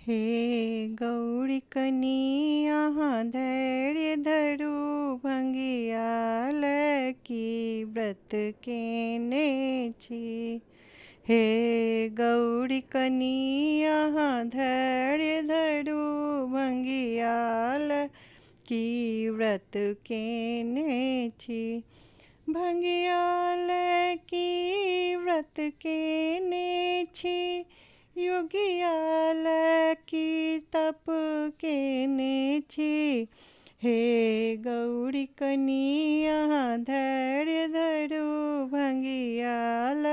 हे गौरी कनिया धैर्य धरू भंगियाल की व्रत केने छी। हे गौरी कनिया धैर्य धरू भंगियाल की व्रत केने छी। भंगियाल की व्रत केने छी। योगियाल की तप केने छी। हे गौरी कनिया धैर्य धरू भंगियाल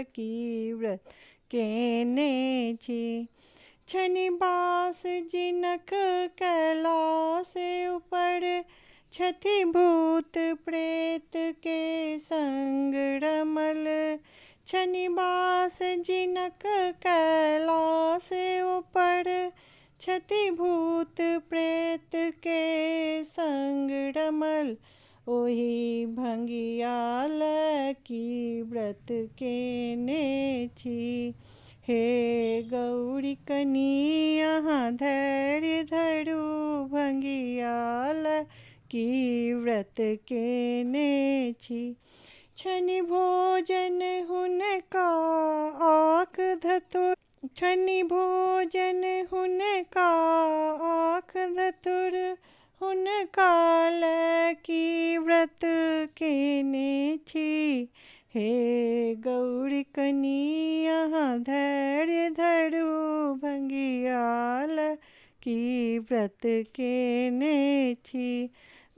की व्रत केने छी। छनिबास जिनक कैलाश ऊपर छथि भूत प्रेत के संग रमल। छनिबास जिनक कैलाश ऊपर छथि भूत प्रेत के संग रमल। ओहि भंगियाल की व्रत केने छी। हे गौरी कनिया धैर्य धरू भंगियाल की व्रत केने छी। छनि भोजन हुनका आँख धतुर। छनि भोजन हुनका आँख धतुर। हुनकाल की व्रत केने छी। हे गौरी कनिया धैर्य धरू भंगियाल की व्रत केने छी।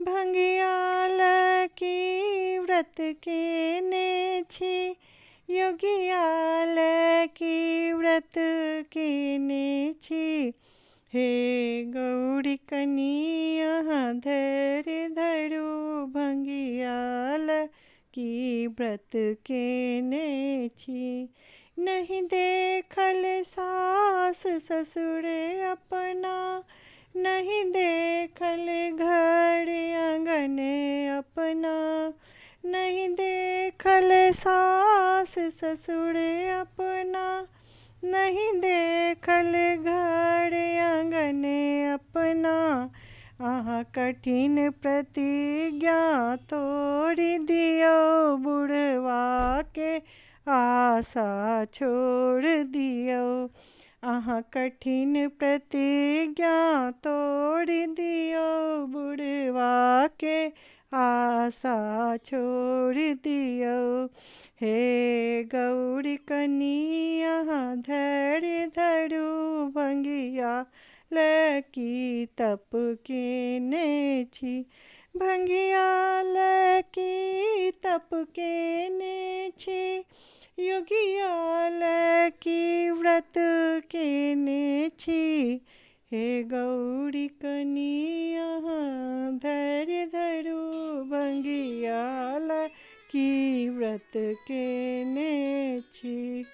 भंगियाल की व्रत केने छी। योगियाल की व्रत केने छी। हे गौरी कनिया धैर्य धरू भंगियाल की व्रत केने छी। नहीं देखल सास ससुर अपना। नहीं देखल घर आंगन अपना। नहीं देखल सास ससुर अपना। नहीं देखल घर आंगन अपना। आहा कठिन प्रतिज्ञा तोड़ दियो बुढ़वा के आशा छोड़ दियो। आहा कठिन प्रतिज्ञा तोड़ दियो बुढ़वा के आशा छोड़ दियो। हे गौरी कनिया धैर्य धरू भंगियाल की तप केने छी। भंगियाल की तप केने छी। योगियाल की व्रत केने छी। हे गौरी कनिया धैर्य धरू भंगियाल की व्रत केने छी।